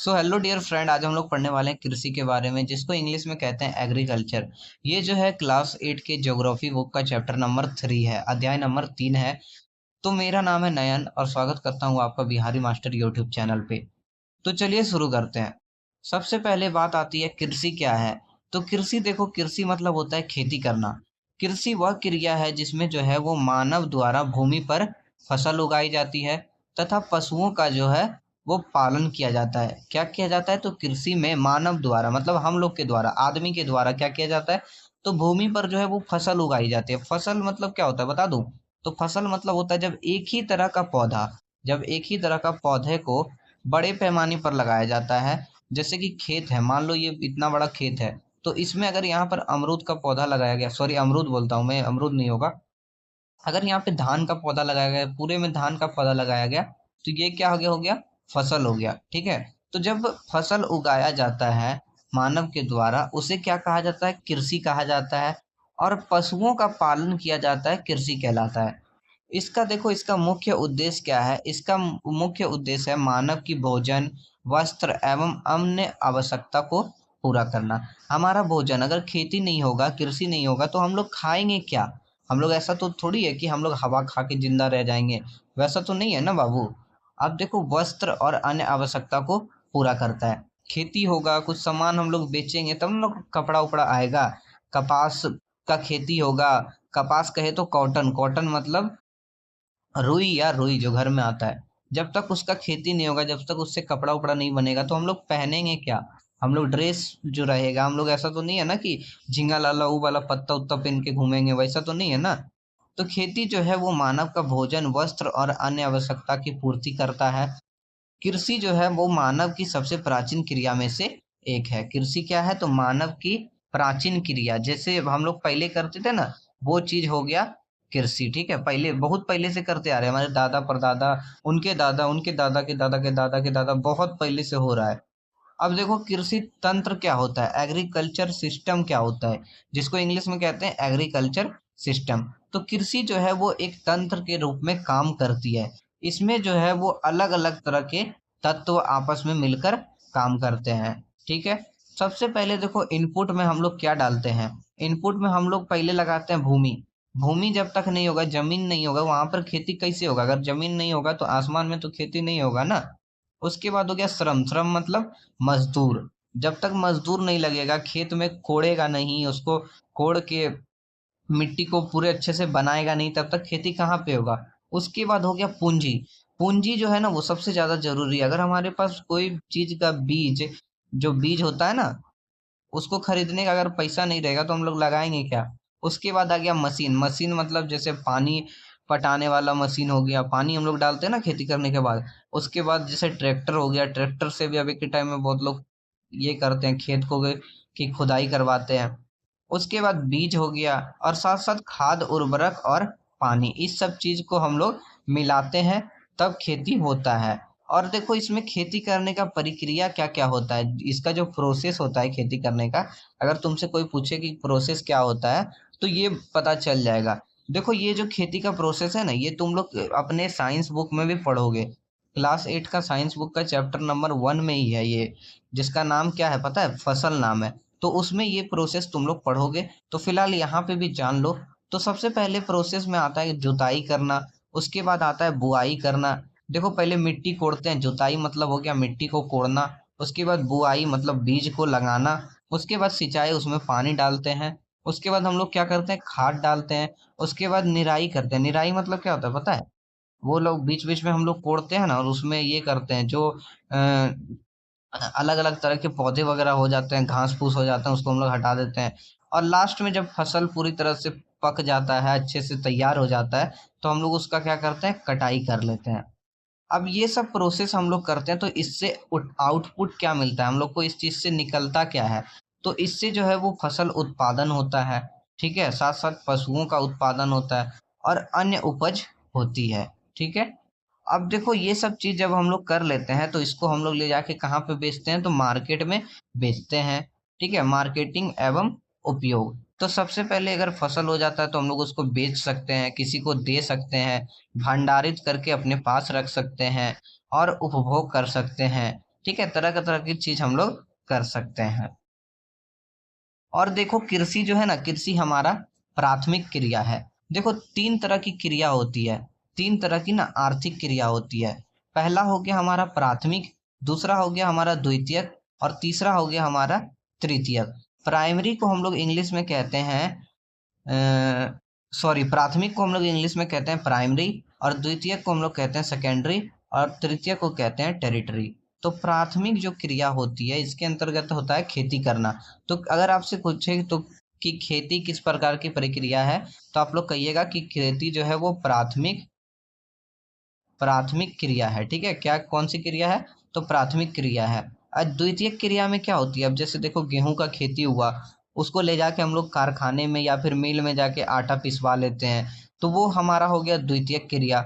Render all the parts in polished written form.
So hello dear friend, आज हम लोग पढ़ने वाले हैं कृषि के बारे में, जिसको इंग्लिश में कहते हैं एग्रीकल्चर। ये जो है क्लास 8 के ज्योग्राफी बुक का चैप्टर नंबर 3 है, अध्याय नंबर 3 है। तो मेरा नाम है नयन और स्वागत करता हूँ आपका बिहारी मास्टर यूट्यूब चैनल पे। तो चलिए शुरू करते हैं। सबसे पहले बात आती है कृषि क्या है। तो कृषि देखो, कृषि मतलब होता है खेती करना। कृषि वह क्रिया है जिसमें जो है वो मानव द्वारा भूमि पर फसल उगाई जाती है तथा पशुओं का जो है वो पालन किया जाता है। क्या किया जाता है? तो कृषि में मानव द्वारा मतलब हम लोग के द्वारा, आदमी के द्वारा क्या किया जाता है? तो भूमि पर जो है वो फसल उगाई जाती है। फसल मतलब क्या होता है बता दूं? तो फसल मतलब होता है जब एक ही तरह का पौधे को बड़े पैमाने पर लगाया जाता है। जैसे कि खेत है, मान लो ये इतना बड़ा खेत है, तो इसमें अगर यहाँ पर अमरूद का पौधा लगाया गया, सॉरी अमरूद बोलता हूँ मैं, अमरूद नहीं होगा। अगर यहाँ पे धान का पौधा लगाया गया, पूरे में धान का पौधा लगाया गया, तो ये क्या हो गया फसल हो गया। ठीक है। तो जब फसल उगाया जाता है मानव के द्वारा, उसे क्या कहा जाता है? कृषि कहा जाता है। और पशुओं का पालन किया जाता है, कृषि कहलाता है। इसका देखो, इसका मुख्य उद्देश्य क्या है? इसका मुख्य उद्देश्य है मानव की भोजन, वस्त्र एवं अन्य आवश्यकता को पूरा करना। हमारा भोजन, अगर खेती नहीं होगा, कृषि नहीं होगा, तो हम लोग खाएंगे क्या? हम लोग, ऐसा तो थोड़ी है कि हम लोग हवा खा के जिंदा रह जाएंगे। वैसा तो नहीं है ना बाबू। अब देखो, वस्त्र और अन्य आवश्यकता को पूरा करता है। खेती होगा, कुछ सामान हम लोग बेचेंगे तब हम लोग कपड़ा उपड़ा आएगा। कपास का खेती होगा। कपास कहे तो कॉटन, कॉटन मतलब रुई या रुई जो घर में आता है। जब तक उसका खेती नहीं होगा, जब तक उससे कपड़ा उपड़ा नहीं बनेगा, तो हम लोग पहनेंगे क्या? हम लोग ड्रेस जो रहेगा, हम लोग ऐसा तो नहीं है ना कि झिंगा लाला ऊ वाला पत्ता उत्ता पहन के घूमेंगे, वैसा तो नहीं है ना। तो खेती जो है वो मानव का भोजन, वस्त्र और अन्य आवश्यकता की पूर्ति करता है। कृषि जो है वो मानव की सबसे प्राचीन क्रिया में से एक है। कृषि क्या है? तो मानव की प्राचीन क्रिया, जैसे हम लोग पहले करते थे ना, वो चीज हो गया कृषि। ठीक है। पहले, बहुत पहले से करते आ रहे हैं, हमारे दादा परदादा, उनके दादा, उनके दादा के दादा के दादा के दादा, बहुत पहले से हो रहा है। अब देखो, कृषि तंत्र क्या होता है, एग्रीकल्चर सिस्टम क्या होता है, जिसको इंग्लिश में कहते हैं एग्रीकल्चर सिस्टम। तो कृषि जो है वो एक तंत्र के रूप में काम करती है। इसमें जो है वो अलग अलग तरह के तत्व आपस में मिलकर काम करते हैं। ठीक है। सबसे पहले देखो, इनपुट में हम लोग क्या डालते हैं। इनपुट में हम लोग पहले लगाते हैं भूमि। भूमि जब तक नहीं होगा, जमीन नहीं होगा, वहां पर खेती कैसे होगा? अगर जमीन नहीं होगा तो आसमान में तो खेती नहीं होगा ना। उसके बाद हो गया श्रम। श्रम मतलब मजदूर। जब तक मजदूर नहीं लगेगा, खेत में कोड़ेगा नहीं, उसको कोड़ के मिट्टी को पूरे अच्छे से बनाएगा नहीं, तब तक खेती कहाँ पे होगा। उसके बाद हो गया पूंजी। पूंजी जो है ना वो सबसे ज्यादा जरूरी है। अगर हमारे पास कोई चीज का बीज, जो बीज होता है ना, उसको खरीदने का अगर पैसा नहीं रहेगा तो हम लोग लगाएंगे क्या? उसके बाद आ गया मशीन। मशीन मतलब जैसे पानी पटाने वाला मशीन हो गया, पानी हम लोग डालते हैं ना खेती करने के बाद। उसके बाद जैसे ट्रैक्टर हो गया, ट्रैक्टर से भी अभी के टाइम में बहुत लोग ये करते हैं, खेत को की खुदाई करवाते हैं। उसके बाद बीज हो गया, और साथ साथ खाद, उर्वरक और पानी, इस सब चीज को हम लोग मिलाते हैं, तब खेती होता है। और देखो, इसमें खेती करने का प्रक्रिया क्या क्या होता है, इसका जो प्रोसेस होता है खेती करने का, अगर तुमसे कोई पूछे कि प्रोसेस क्या होता है, तो ये पता चल जाएगा। देखो, ये जो खेती का प्रोसेस है ना, ये तुम लोग अपने साइंस बुक में भी पढ़ोगे। क्लास 8 का साइंस बुक का चैप्टर नंबर 1 में ही है ये, जिसका नाम क्या है पता है? फसल नाम है। तो उसमें ये प्रोसेस तुम लोग पढ़ोगे। तो फिलहाल यहाँ पे भी जान लो। तो सबसे पहले प्रोसेस में आता है जुताई करना। उसके बाद आता है बुआई करना। देखो, पहले मिट्टी कोड़ते हैं, जुताई मतलब हो गया मिट्टी को कोड़ना। उसके बाद बुआई मतलब बीज को लगाना। उसके बाद सिंचाई, उसमें पानी डालते हैं। उसके बाद हम लोग क्या करते हैं? खाद डालते हैं। उसके बाद निराई करते हैं। निराई मतलब क्या होता है पता है? वो लोग बीच बीच में हम लोग कोड़ते हैं ना, और उसमें ये करते हैं, जो अलग अलग तरह के पौधे वगैरह हो जाते हैं, घास फूस हो जाते हैं, उसको हम लोग हटा देते हैं। और लास्ट में जब फसल पूरी तरह से पक जाता है, अच्छे से तैयार हो जाता है, तो हम लोग उसका क्या करते हैं? कटाई कर लेते हैं। अब ये सब प्रोसेस हम लोग करते हैं, तो इससे आउटपुट क्या मिलता है हम लोग को, इस चीज से निकलता क्या है? तो इससे जो है वो फसल उत्पादन होता है। ठीक है। साथ साथ पशुओं का उत्पादन होता है और अन्य उपज होती है। ठीक है। अब देखो, ये सब चीज जब हम लोग कर लेते हैं, तो इसको हम लोग ले जाके कहाँ पे बेचते हैं? तो मार्केट में बेचते हैं। ठीक है। मार्केटिंग एवं उपयोग। तो सबसे पहले अगर फसल हो जाता है तो हम लोग उसको बेच सकते हैं, किसी को दे सकते हैं, भंडारित करके अपने पास रख सकते हैं और उपभोग कर सकते हैं। ठीक है, तरह की चीज हम लोग कर सकते हैं। और देखो कृषि जो है ना, कृषि हमारा प्राथमिक क्रिया है। देखो तीन तरह की क्रिया होती है, तीन तरह की ना आर्थिक क्रिया होती है। पहला हो गया हमारा प्राथमिक, दूसरा हो गया हमारा द्वितीयक, और तीसरा हो गया हमारा तृतीयक। प्राइमरी को हम लोग इंग्लिश में कहते हैं, सॉरी, प्राथमिक को हम लोग इंग्लिश में कहते हैं प्राइमरी, और द्वितीयक को हम लोग कहते हैं सेकेंडरी, और तृतीयक को कहते हैं टेरिटरी। तो प्राथमिक जो क्रिया होती है इसके अंतर्गत होता है खेती करना। तो अगर आपसे पूछे तो कि खेती किस प्रकार की प्रक्रिया है, तो आप लोग कहिएगा कि खेती जो है वो प्राथमिक प्राथमिक क्रिया है। ठीक है, क्या कौन सी क्रिया है, तो प्राथमिक क्रिया है। द्वितीयक क्रिया में क्या होती है, अब जैसे देखो गेहूं का खेती हुआ, उसको ले जाके हम लोग कारखाने में या फिर मिल में जाके आटा पिसवा लेते हैं, तो वो हमारा हो गया द्वितीयक क्रिया।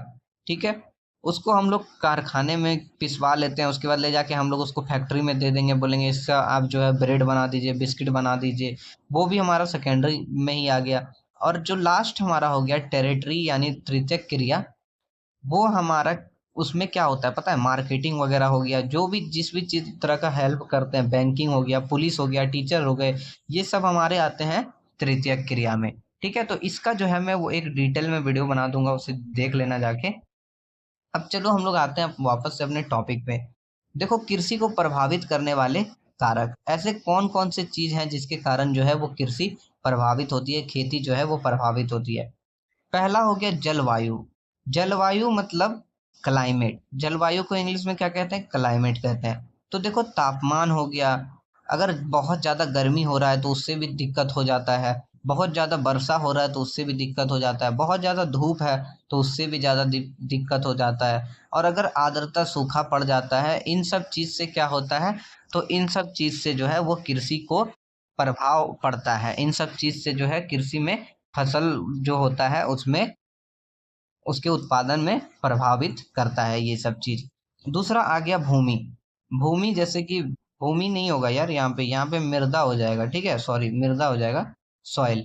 ठीक है, उसको हम लोग कारखाने में पिसवा लेते हैं, उसके बाद ले जाके हम लोग उसको फैक्ट्री में दे देंगे, बोलेंगे इसका आप जो है ब्रेड बना दीजिए, बिस्किट बना दीजिए, वो भी हमारा सेकेंडरी में ही आ गया। और जो लास्ट हमारा हो गया टेरिटरी यानी तृतीयक क्रिया, वो हमारा उसमें क्या होता है पता है, मार्केटिंग वगैरह हो गया, जो भी जिस भी चीज तरह का हेल्प करते हैं, बैंकिंग हो गया, पुलिस हो गया, टीचर हो गए, ये सब हमारे आते हैं तृतीय क्रिया में। ठीक है, तो इसका जो है मैं वो एक डिटेल में वीडियो बना दूंगा, उसे देख लेना जाके। अब चलो हम लोग आते हैं वापस से अपने टॉपिक पे। देखो कृषि को प्रभावित करने वाले कारक, ऐसे कौन कौन से चीज हैं जिसके कारण जो है वो कृषि प्रभावित होती है, खेती जो है वो प्रभावित होती है। पहला हो गया जलवायु। जलवायु मतलब क्लाइमेट, जलवायु को इंग्लिश में क्या कहते हैं, क्लाइमेट कहते हैं। तो देखो तापमान हो गया, अगर बहुत ज्यादा गर्मी हो रहा है तो उससे भी दिक्कत हो जाता है, बहुत ज्यादा वर्षा हो रहा है तो उससे भी दिक्कत हो जाता है, बहुत ज्यादा धूप है तो उससे भी ज्यादा दिक्कत हो जाता है, और अगर आर्द्रता सूखा पड़ जाता है, इन सब चीज से क्या होता है, तो इन सब चीज से जो है वो कृषि को प्रभाव पड़ता है। इन सब चीज से जो है कृषि में फसल जो होता है उसमें, उसके उत्पादन में प्रभावित करता है ये सब चीज। दूसरा आ गया भूमि। भूमि जैसे कि भूमि नहीं होगा यार, यहाँ पे मृदा हो जाएगा, ठीक है, सॉरी मृदा हो जाएगा, सॉइल।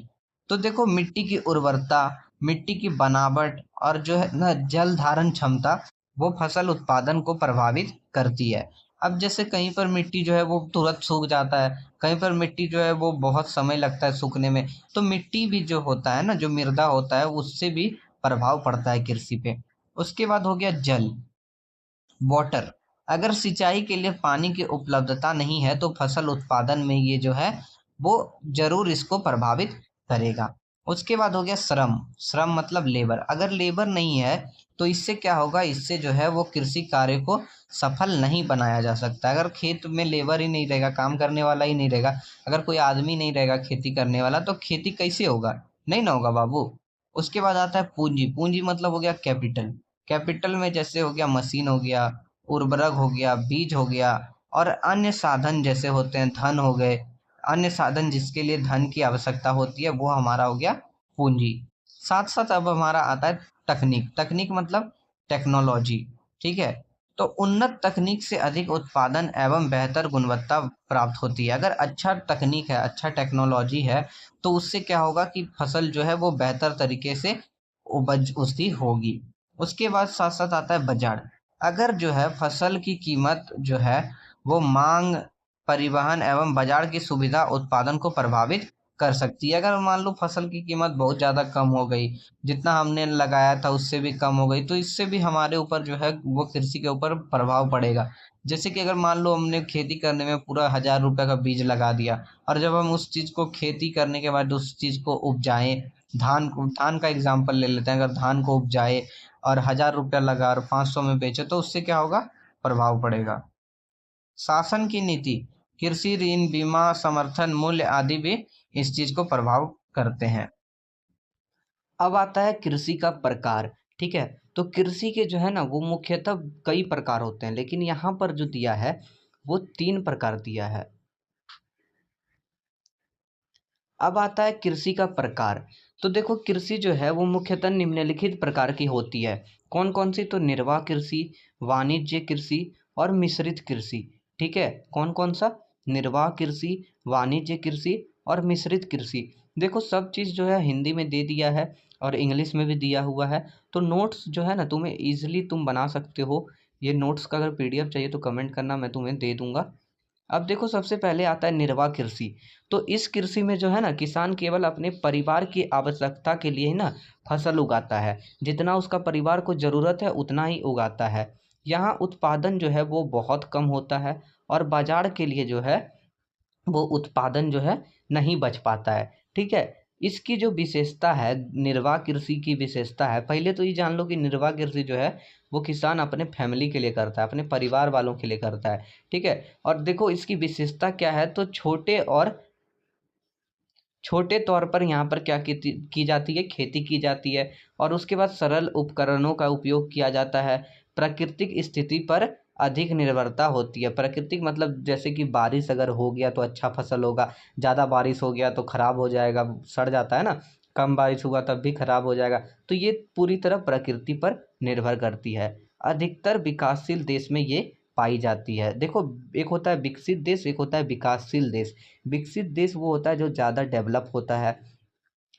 तो देखो मिट्टी की उर्वरता, मिट्टी की बनावट, और जो है ना जल धारण क्षमता, वो फसल उत्पादन को प्रभावित करती है। अब जैसे कहीं पर मिट्टी जो है वो तुरंत सूख जाता है, कहीं पर मिट्टी जो है वो बहुत समय लगता है सूखने में, तो मिट्टी भी जो होता है ना, जो मृदा होता है, उससे भी प्रभाव पड़ता है कृषि पे। उसके बाद हो गया जल, वाटर। अगर सिंचाई के लिए पानी की उपलब्धता नहीं है तो फसल उत्पादन में ये जो है वो जरूर इसको प्रभावित करेगा। उसके बाद हो गया श्रम। श्रम मतलब लेबर, अगर लेबर नहीं है तो इससे क्या होगा, इससे जो है वो कृषि कार्य को सफल नहीं बनाया जा सकता। अगर खेत में लेबर ही नहीं रहेगा, काम करने वाला ही नहीं रहेगा, अगर कोई आदमी नहीं रहेगा खेती करने वाला, तो खेती कैसे होगा, नहीं ना होगा बाबू। उसके बाद आता है पूंजी। पूंजी मतलब हो गया कैपिटल। कैपिटल में जैसे हो गया मशीन हो गया, उर्वरक हो गया, बीज हो गया, और अन्य साधन जैसे होते हैं, धन हो गए, अन्य साधन जिसके लिए धन की आवश्यकता होती है, वो हमारा हो गया पूंजी। साथ साथ अब हमारा आता है तकनीक। तकनीक मतलब टेक्नोलॉजी। ठीक है, तो उन्नत तकनीक से अधिक उत्पादन एवं बेहतर गुणवत्ता प्राप्त होती है। अगर अच्छा तकनीक है, अच्छा टेक्नोलॉजी है, तो उससे क्या होगा कि फसल जो है वो बेहतर तरीके से उपज उसकी होगी। उसके बाद साथ साथ आता है बाजार। अगर जो है फसल की कीमत जो है वो मांग, परिवहन एवं बाजार की सुविधा उत्पादन को प्रभावित कर सकती है। अगर मान लो फसल की कीमत बहुत ज़्यादा कम हो गई, जितना हमने लगाया था उससे भी कम हो गई, तो इससे भी हमारे ऊपर जो है वो कृषि के ऊपर प्रभाव पड़ेगा। जैसे कि अगर मान लो हमने खेती करने में पूरा 1,000 रुपए का बीज लगा दिया, और जब हम उस चीज़ को खेती करने के बाद उस चीज़ को उपजाएं, धान का एग्जाम्पल ले लेते हैं, अगर धान को उपजाए और 1,000 रुपया लगा और 500 में बेचे, तो उससे क्या होगा, प्रभाव पड़ेगा। शासन की नीति, कृषि ऋण, बीमा, समर्थन मूल्य आदि भी इस चीज को प्रभाव करते हैं। अब आता है कृषि का प्रकार। ठीक है, तो कृषि के जो है ना वो मुख्यतः कई प्रकार होते हैं, लेकिन यहाँ पर जो दिया है वो 3 प्रकार दिया है। अब आता है कृषि का प्रकार। तो देखो कृषि जो है वो मुख्यतः निम्नलिखित प्रकार की होती है। कौन कौन सी, तो निर्वाह कृषि, वाणिज्य कृषि और मिश्रित कृषि। ठीक है, कौन कौन सा, निर्वाह कृषि, वाणिज्य कृषि और मिश्रित कृषि। देखो सब चीज़ जो है हिंदी में दे दिया है और इंग्लिश में भी दिया हुआ है, तो नोट्स जो है ना तुम्हें ईजिली तुम बना सकते हो, ये नोट्स का अगर पीडीएफ चाहिए तो कमेंट करना, मैं तुम्हें दे दूंगा। अब देखो सबसे पहले आता है निर्वाह कृषि। तो इस कृषि में जो है ना, किसान केवल अपने परिवार की आवश्यकता के लिए ही ना फसल उगाता है। जितना उसका परिवार को ज़रूरत है उतना ही उगाता है। यहाँ उत्पादन जो है वो बहुत कम होता है, और बाजार के लिए जो है वो उत्पादन जो है नहीं बच पाता है। ठीक है। इसकी जो विशेषता है, निर्वाह कृषि की विशेषता है, पहले तो ये जान लो कि निर्वाह कृषि जो है वो किसान अपने फैमिली के लिए करता है, अपने परिवार वालों के लिए करता है। ठीक है। और देखो इसकी विशेषता क्या है, तो छोटे तौर पर यहाँ पर क्या की जाती है, खेती की जाती है। और उसके बाद सरल उपकरणों का उपयोग किया जाता है। प्राकृतिक स्थिति पर अधिक निर्भरता होती है। प्राकृतिक मतलब जैसे कि बारिश अगर हो गया तो अच्छा फसल होगा, ज़्यादा बारिश हो गया तो खराब हो जाएगा, सड़ जाता है ना। कम बारिश हुआ तब भी खराब हो जाएगा। तो ये पूरी तरह प्रकृति पर निर्भर करती है। अधिकतर विकासशील देश में ये पाई जाती है। देखो, एक होता है विकसित देश, एक होता है विकासशील देश। विकसित देश वो होता है जो ज़्यादा डेवलप होता है,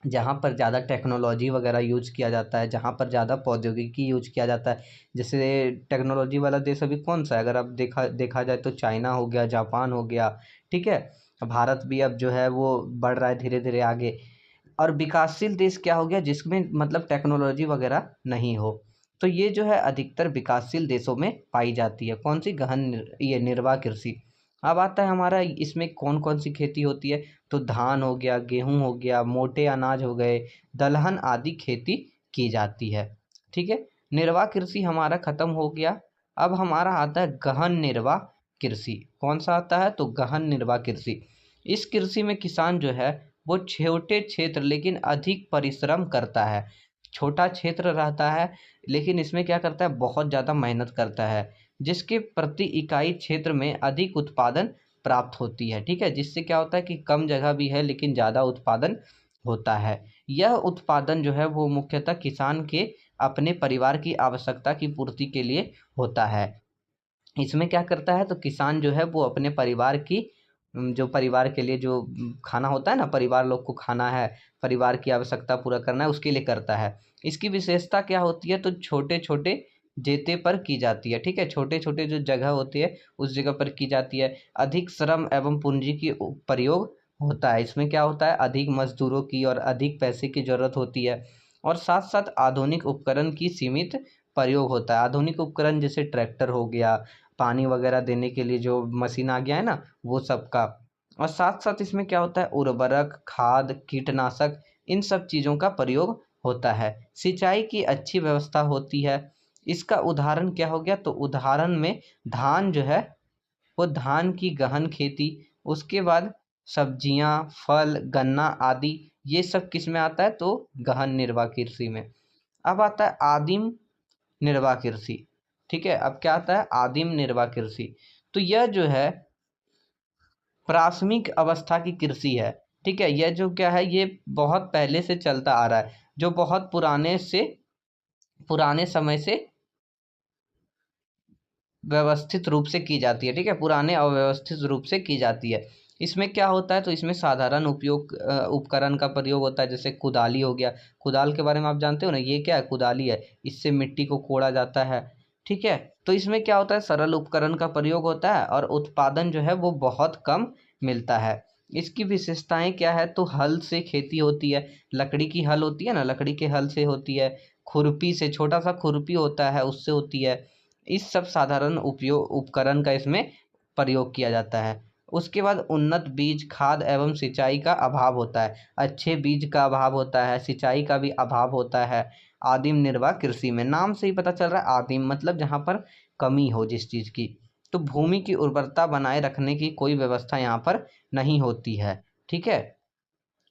जहाँ पर ज़्यादा टेक्नोलॉजी वगैरह यूज किया जाता है, जहाँ पर ज़्यादा प्रौद्योगिकी यूज किया जाता है। जैसे टेक्नोलॉजी वाला देश अभी कौन सा है, अगर अब देखा जाए तो चाइना हो गया, जापान हो गया। ठीक है। भारत भी अब जो है वो बढ़ रहा है धीरे धीरे आगे। और विकासशील देश क्या हो गया, जिसमें मतलब टेक्नोलॉजी वगैरह नहीं हो। तो ये जो है अधिकतर विकासशील देशों में पाई जाती है। कौन सी, ये निर्वाह कृषि। अब आता है हमारा, इसमें कौन कौन सी खेती होती है। तो धान हो गया, गेहूं हो गया, मोटे अनाज हो गए, दलहन आदि खेती की जाती है। ठीक है। निर्वाह कृषि हमारा खत्म हो गया। अब हमारा आता है गहन निर्वाह कृषि। कौन सा आता है, तो गहन निर्वाह कृषि। इस कृषि में किसान जो है वो छोटे क्षेत्र लेकिन अधिक परिश्रम करता है। छोटा क्षेत्र रहता है, लेकिन इसमें क्या करता है, बहुत ज़्यादा मेहनत करता है, जिसके प्रति इकाई क्षेत्र में अधिक उत्पादन प्राप्त होती है। ठीक है। जिससे क्या होता है कि कम जगह भी है लेकिन ज़्यादा उत्पादन होता है। यह उत्पादन जो है वो मुख्यतः किसान के अपने परिवार की आवश्यकता की पूर्ति के लिए होता है। इसमें क्या करता है, तो किसान जो है वो अपने परिवार की जो परिवार के लिए जो खाना होता है ना, परिवार लोग को खाना है, परिवार की आवश्यकता पूरा करना है, उसके लिए करता है। इसकी विशेषता क्या होती है, तो छोटे छोटे जेते पर की जाती है। ठीक है। छोटे छोटे जो जगह होती है उस जगह पर की जाती है। अधिक श्रम एवं पूंजी की प्रयोग होता है। इसमें क्या होता है, अधिक मजदूरों की और अधिक पैसे की जरूरत होती है। और साथ साथ आधुनिक उपकरण की सीमित प्रयोग होता है। आधुनिक उपकरण जैसे ट्रैक्टर हो गया, पानी वगैरह देने के लिए जो मशीन आ गया है ना, वो सब का। और साथ साथ इसमें क्या होता है, उर्वरक, खाद, कीटनाशक, इन सब चीज़ों का प्रयोग होता है। सिंचाई की अच्छी व्यवस्था होती है। इसका उदाहरण क्या हो गया, तो उदाहरण में धान जो है वो धान की गहन खेती, उसके बाद सब्जियां, फल, गन्ना आदि, ये सब किस में आता है, तो गहन निर्वाह कृषि में। अब आता है आदिम निर्वाह कृषि। ठीक है। अब क्या आता है, आदिम निर्वाह कृषि। तो यह जो है प्राथमिक अवस्था की कृषि है। ठीक है। यह जो क्या है, ये बहुत पहले से चलता आ रहा है, जो बहुत पुराने समय से व्यवस्थित रूप से की जाती है। ठीक है। पुराने अव्यवस्थित रूप से की जाती है। इसमें क्या होता है, तो इसमें साधारण उपकरण का प्रयोग होता है, जैसे कुदाली हो गया। कुदाल के बारे में आप जानते हो ना, ये क्या है, कुदाली है, इससे मिट्टी को कोड़ा जाता है। ठीक है। तो इसमें क्या होता है, सरल उपकरण का प्रयोग होता है, और उत्पादन जो है वो बहुत कम मिलता है। इसकी विशेषताएं क्या है, तो हल से खेती होती है। लकड़ी की हल होती है ना, लकड़ी के हल से होती है। खुरपी से, छोटा सा खुरपी होता है, उससे होती है। इस सब साधारण उपयोग उपकरण का इसमें प्रयोग किया जाता है। उसके बाद उन्नत बीज, खाद एवं सिंचाई का अभाव होता है। अच्छे बीज का अभाव होता है, सिंचाई का भी अभाव होता है। आदिम निर्वाह कृषि में, नाम से ही पता चल रहा है आदिम मतलब जहाँ पर कमी हो जिस चीज़ की। तो भूमि की उर्वरता बनाए रखने की कोई व्यवस्था यहाँ पर नहीं होती है। ठीक है।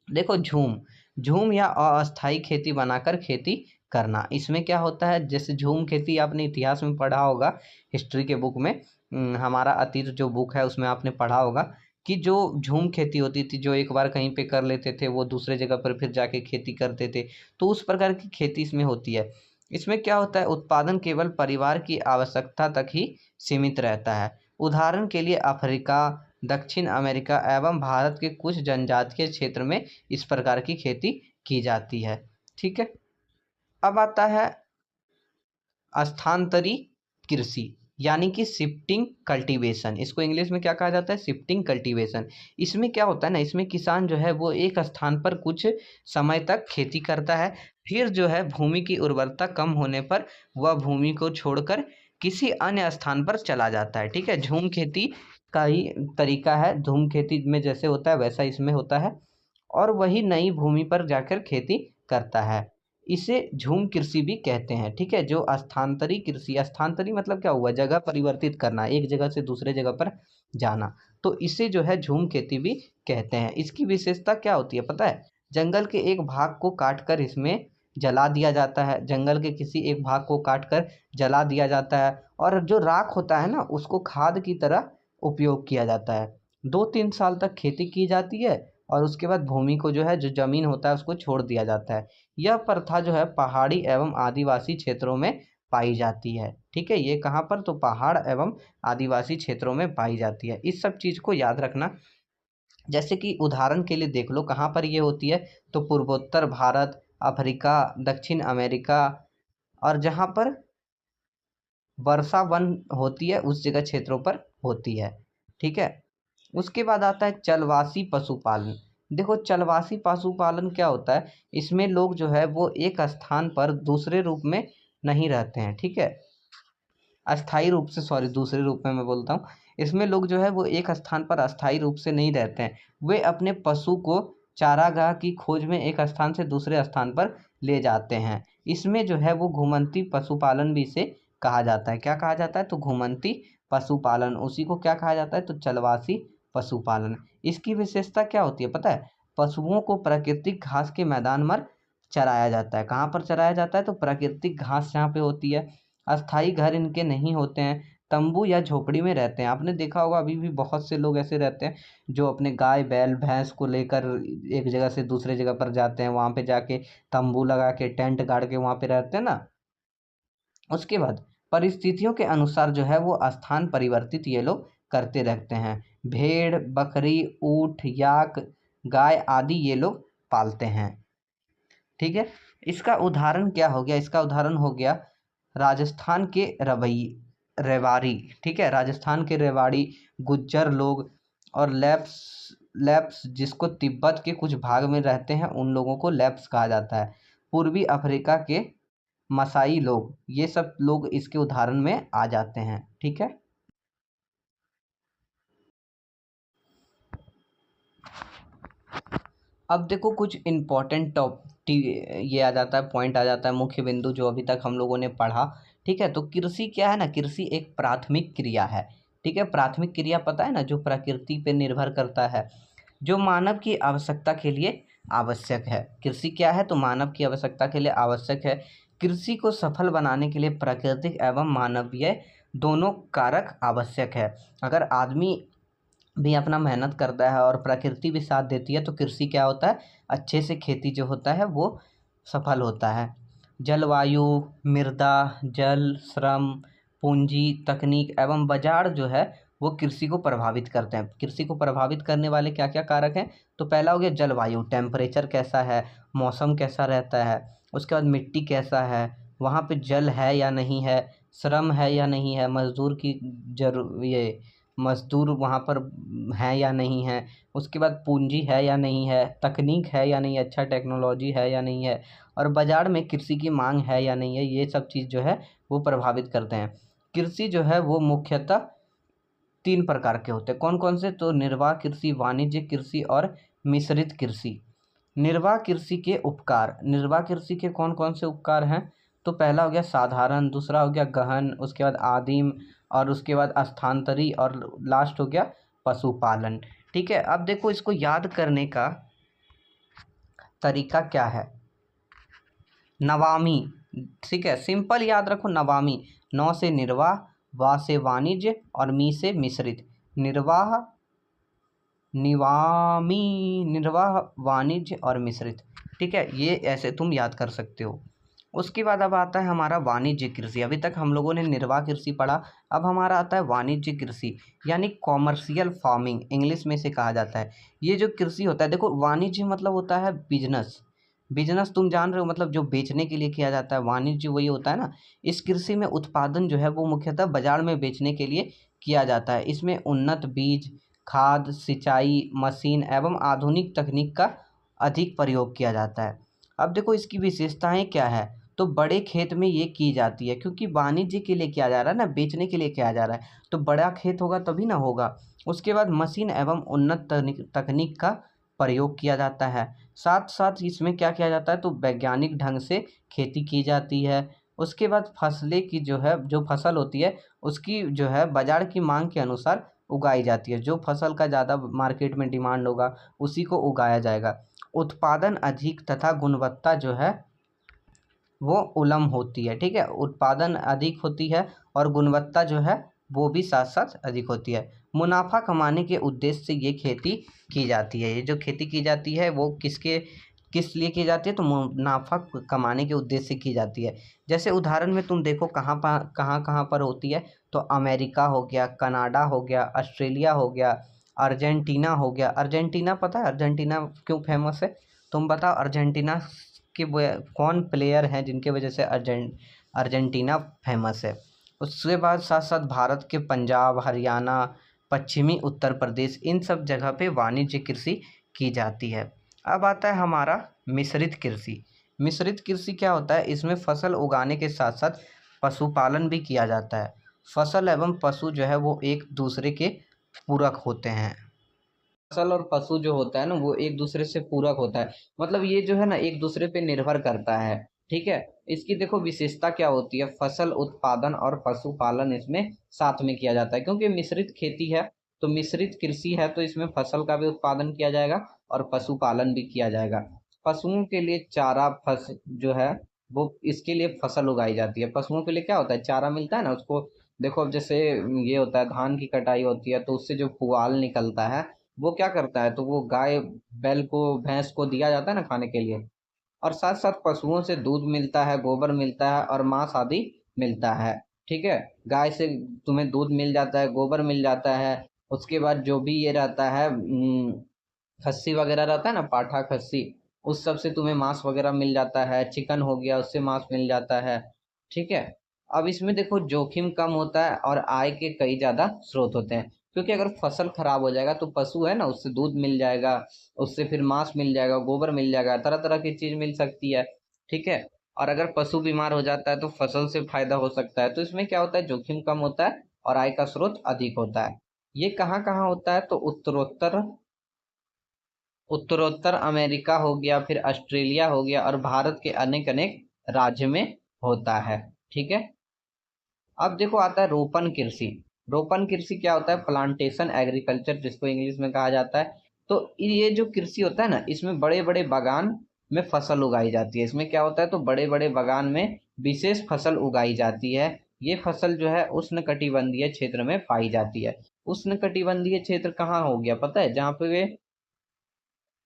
देखो, झूम झूम या अस्थाई खेती बनाकर खेती करना, इसमें क्या होता है, जैसे झूम खेती आपने इतिहास में पढ़ा होगा, हिस्ट्री के बुक में। हमारा अतीत जो बुक है उसमें आपने पढ़ा होगा कि जो झूम खेती होती थी, जो एक बार कहीं पे कर लेते थे वो दूसरे जगह पर फिर जाके खेती करते थे। तो उस प्रकार की खेती इसमें होती है। इसमें क्या होता है, उत्पादन केवल परिवार की आवश्यकता तक ही सीमित रहता है। उदाहरण के लिए अफ्रीका, दक्षिण अमेरिका एवं भारत के कुछ जनजातीय क्षेत्र में इस प्रकार की खेती की जाती है। ठीक है। अब आता है स्थानांतरी कृषि। यानी कि शिफ्टिंग कल्टीवेशन। इसको इंग्लिश में क्या कहा जाता है? Shifting cultivation. इसमें क्या होता है ना, इसमें किसान जो है वो एक स्थान पर कुछ समय तक खेती करता है, फिर जो है भूमि की उर्वरता कम होने पर वह भूमि को छोड़कर किसी अन्य स्थान पर चला जाता है। ठीक है, झूम खेती का ही तरीका है। झूम खेती में जैसे होता है वैसा इसमें होता है, और वही नई भूमि पर जाकर खेती करता है। इसे झूम कृषि भी कहते हैं। ठीक है, जो स्थानांतरी कृषि, स्थानांतरी मतलब क्या हुआ? जगह परिवर्तित करना, एक जगह से दूसरे जगह पर जाना, तो इसे जो है झूम खेती भी कहते हैं। इसकी विशेषता क्या होती है पता है? जंगल के एक भाग को काटकर इसमें जला दिया जाता है। जंगल के किसी एक भाग को काटकर जला दिया जाता है, और जो राख होता है ना उसको खाद की तरह उपयोग किया जाता है। 2-3 साल तक खेती की जाती है, और उसके बाद भूमि को जो है, जो जमीन होता है उसको छोड़ दिया जाता है। यह प्रथा जो है पहाड़ी एवं आदिवासी क्षेत्रों में पाई जाती है। ठीक है, ये कहाँ पर? तो पहाड़ एवं आदिवासी क्षेत्रों में पाई जाती है। इस सब चीज़ को याद रखना। जैसे कि उदाहरण के लिए देख लो कहाँ पर ये होती है, तो पूर्वोत्तर भारत, अफ्रीका, दक्षिण अमेरिका, और जहाँ पर वर्षा वन होती है उस जगह क्षेत्रों पर होती है। ठीक है, उसके बाद आता है चलवासी पशुपालन। देखो चलवासी पशुपालन क्या होता है? इसमें लोग जो है वो एक स्थान पर दूसरे रूप में नहीं रहते हैं। ठीक है, अस्थाई रूप से, सॉरी दूसरे रूप में मैं बोलता हूँ। इसमें लोग जो है वो एक स्थान पर अस्थाई रूप से नहीं रहते हैं। वे अपने पशु को चारागाह की खोज में एक स्थान से दूसरे स्थान पर ले जाते हैं। इसमें जो है वो घुमंती पशुपालन भी इसे कहा जाता है। क्या कहा जाता है? तो घुमंती पशुपालन। उसी को क्या कहा जाता है? तो चलवासी पशुपालन। इसकी विशेषता क्या होती है पता है? पशुओं को प्राकृतिक घास के मैदान पर चराया जाता है। कहाँ पर चराया जाता है? तो प्राकृतिक घास जहाँ पे होती है। अस्थाई घर इनके नहीं होते हैं, तंबू या झोपड़ी में रहते हैं। आपने देखा होगा अभी भी बहुत से लोग ऐसे रहते हैं जो अपने गाय बैल भैंस को लेकर एक जगह से दूसरे जगह पर जाते हैं, वहाँ पे जाके तंबू लगा के टेंट गाड़ के वहाँ पे रहते हैं ना। उसके बाद परिस्थितियों के अनुसार जो है वो स्थान परिवर्तित ये लोग करते रहते हैं। भेड़, बकरी, ऊँट, याक, गाय आदि ये लोग पालते हैं। ठीक है, इसका उदाहरण क्या हो गया? इसका उदाहरण हो गया राजस्थान के रेवाड़ी। ठीक है, राजस्थान के रेवाड़ी, गुज्जर लोग, और लैप्स। लैप्स जिसको तिब्बत के कुछ भाग में रहते हैं उन लोगों को लैप्स कहा जाता है। पूर्वी अफ्रीका के मसाई लोग, ये सब लोग इसके उदाहरण में आ जाते हैं। ठीक है, अब देखो कुछ इम्पोर्टेंट ये आ जाता है, पॉइंट आ जाता है, मुख्य बिंदु जो अभी तक हम लोगों ने पढ़ा। ठीक है, तो कृषि क्या है ना? कृषि एक प्राथमिक क्रिया है। ठीक है, प्राथमिक क्रिया पता है ना, जो प्रकृति पे निर्भर करता है, जो मानव की आवश्यकता के लिए आवश्यक है। कृषि क्या है? तो मानव की आवश्यकता के लिए आवश्यक है। कृषि को सफल बनाने के लिए प्राकृतिक एवं मानवीय दोनों कारक आवश्यक है। अगर आदमी भी अपना मेहनत करता है और प्रकृति भी साथ देती है तो कृषि क्या होता है? अच्छे से खेती जो होता है वो सफल होता है। जलवायु, मृदा, जल, श्रम, पूंजी, तकनीक एवं बाजार जो है वो कृषि को प्रभावित करते हैं। कृषि को प्रभावित करने वाले क्या क्या कारक हैं? तो पहला हो गया जलवायु, टेम्परेचर कैसा है, मौसम कैसा रहता है। उसके बाद मिट्टी कैसा है, वहाँ पे जल है या नहीं है, श्रम है या नहीं है, मजदूर की ये मजदूर वहाँ पर हैं या नहीं है। उसके बाद पूंजी है या नहीं है, तकनीक है या नहीं, अच्छा टेक्नोलॉजी है या नहीं है, और बाजार में कृषि की मांग है या नहीं है। ये सब चीज़ जो है वो प्रभावित करते हैं। कृषि जो है वो मुख्यतः 3 प्रकार के होते हैं। कौन कौन से? तो निर्वाह कृषि, वाणिज्य कृषि और मिश्रित कृषि। निर्वाह कृषि के उपकार, निर्वाह कृषि के कौन कौन से उपकार हैं? तो पहला हो गया साधारण, दूसरा हो गया गहन, उसके बाद आदिम, और उसके बाद स्थानांतरी, और लास्ट हो गया पशुपालन। ठीक है, अब देखो इसको याद करने का तरीका क्या है। नवामी, ठीक है, सिंपल याद रखो। नवामी, नौ से निर्वाह, वा से वाणिज्य, और मी से मिश्रित। निर्वाह, निवामी, निर्वाह, वाणिज्य और मिश्रित। ठीक है, ये ऐसे तुम याद कर सकते हो। उसके बाद अब आता है हमारा वाणिज्य कृषि। अभी तक हम लोगों ने निर्वाह कृषि पढ़ा, अब हमारा आता है वाणिज्य कृषि, यानी कॉमर्शियल फार्मिंग इंग्लिश में से कहा जाता है। ये जो कृषि होता है, देखो वाणिज्य मतलब होता है बिजनेस। बिजनेस तुम जान रहे हो, मतलब जो बेचने के लिए किया जाता है, वाणिज्य वही होता है ना। इस कृषि में उत्पादन जो है वो मुख्यतः बाजार में बेचने के लिए किया जाता है। इसमें उन्नत बीज, खाद, सिंचाई, मशीन एवं आधुनिक तकनीक का अधिक प्रयोग किया जाता है। अब देखो इसकी विशेषताएं क्या है। तो बड़े खेत में ये की जाती है, क्योंकि वाणिज्य के लिए किया जा रहा है ना, बेचने के लिए किया जा रहा है, तो बड़ा खेत होगा तभी ना होगा। उसके बाद मशीन एवं उन्नत तकनीक का प्रयोग किया जाता है। साथ साथ इसमें क्या किया जाता है, तो वैज्ञानिक ढंग से खेती की जाती है। उसके बाद फसलें की जो है, जो फसल होती है उसकी जो है बाजार की मांग के अनुसार उगाई जाती है। जो फसल का ज़्यादा मार्केट में डिमांड होगा उसी को उगाया जाएगा। उत्पादन अधिक तथा गुणवत्ता जो है वो उलम होती है। ठीक है, उत्पादन अधिक होती है और गुणवत्ता जो है वो भी साथ साथ अधिक होती है। मुनाफा कमाने के उद्देश्य से ये खेती की जाती है। ये जो खेती की जाती है वो किस लिए की जाती है, तो मुनाफा कमाने के उद्देश्य से की जाती है। जैसे उदाहरण में तुम देखो कहाँ पर होती है, तो अमेरिका हो गया, कनाडा हो गया, ऑस्ट्रेलिया हो गया, अर्जेंटीना हो गया। अर्जेंटीना, पता है अर्जेंटीना क्यों फेमस है? तुम बताओ अर्जेंटीना कि वो कौन प्लेयर हैं जिनके वजह से अर्जेंटीना फेमस है। उसके बाद साथ साथ भारत के पंजाब, हरियाणा, पश्चिमी उत्तर प्रदेश, इन सब जगह पे वाणिज्य कृषि की जाती है। अब आता है हमारा मिश्रित कृषि। मिश्रित कृषि क्या होता है, इसमें फसल उगाने के साथ साथ पशुपालन भी किया जाता है। फसल एवं पशु जो है वो एक दूसरे के पूरक होते हैं। फसल और पशु जो होता है ना वो एक दूसरे से पूरक होता है, मतलब ये जो है ना एक दूसरे पे निर्भर करता है। ठीक है, इसकी देखो विशेषता क्या होती है, फसल उत्पादन और पशुपालन इसमें साथ में किया जाता है। क्योंकि मिश्रित खेती है तो मिश्रित कृषि है, तो इसमें फसल का भी उत्पादन किया जाएगा और पशुपालन भी किया जाएगा। पशुओं के लिए चारा जो है वो इसके लिए फसल उगाई जाती है। पशुओं के लिए क्या होता है, चारा मिलता है ना उसको। देखो अब जैसे ये होता है धान की कटाई होती है तो उससे जो पुआल निकलता है वो क्या करता है, तो वो गाय बैल को भैंस को दिया जाता है ना खाने के लिए। और साथ साथ पशुओं से दूध मिलता है, गोबर मिलता है और मांस आदि मिलता है। ठीक है, गाय से तुम्हें दूध मिल जाता है, गोबर मिल जाता है। उसके बाद जो भी ये रहता है खस्सी वगैरह रहता है ना, पाठा खस्सी, उस सब से तुम्हें मांस वगैरह मिल जाता है। चिकन हो गया उससे मांस मिल जाता है। ठीक है, अब इसमें देखो जोखिम कम होता है और आय के कई ज्यादा स्रोत होते हैं। क्योंकि अगर फसल खराब हो जाएगा तो पशु है ना उससे दूध मिल जाएगा, उससे फिर मांस मिल जाएगा, गोबर मिल जाएगा, तरह तरह की चीज मिल सकती है। ठीक है, और अगर पशु बीमार हो जाता है तो फसल से फायदा हो सकता है। तो इसमें क्या होता है, जोखिम कम होता है और आय का स्रोत अधिक होता है। ये कहाँ कहाँ होता है, तो उत्तरोत्तर उत्तरोत्तर अमेरिका हो गया, फिर ऑस्ट्रेलिया हो गया और भारत के अनेक अनेक राज्य में होता है। ठीक है, अब देखो आता है रोपण कृषि। रोपण कृषि क्या होता है, प्लांटेशन एग्रीकल्चर जिसको इंग्लिश में कहा जाता है। तो ये जो कृषि होता है ना इसमें बड़े बड़े बागान में फसल उगाई जाती है। इसमें क्या होता है, तो बड़े बड़े बागान में विशेष फसल उगाई जाती है। ये फसल जो है उष्णकटिबंधीय क्षेत्र में पाई जाती है। उष्णकटिबंधीय क्षेत्र कहाँ हो गया पता है, जहाँ पे वे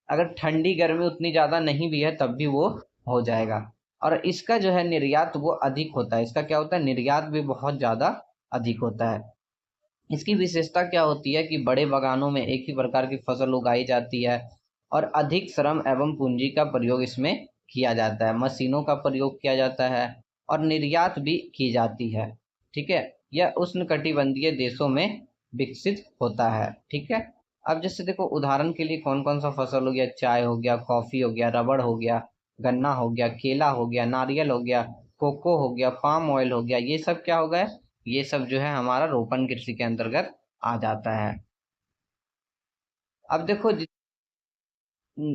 अगर ठंडी गर्मी उतनी ज्यादा नहीं भी है तब भी वो हो जाएगा। और इसका जो है निर्यात वो अधिक होता है। इसका क्या होता है, निर्यात भी बहुत ज्यादा अधिक होता है। इसकी विशेषता क्या होती है कि बड़े बागानों में एक ही प्रकार की फसल उगाई जाती है और अधिक श्रम एवं पूंजी का प्रयोग इसमें किया जाता है। मशीनों का प्रयोग किया जाता है और निर्यात भी की जाती है। ठीक है, यह उष्णकटिबंधीय देशों में विकसित होता है। ठीक है, अब जैसे देखो उदाहरण के लिए कौन कौन सा फसल हो गया, चाय हो गया, कॉफी हो गया, रबड़ हो गया, गन्ना हो गया, केला हो गया, नारियल हो गया, कोको हो गया, पाम ऑयल हो गया, ये सब क्या हो गया, ये सब जो है हमारा रोपण कृषि के अंतर्गत आ जाता है। अब देखो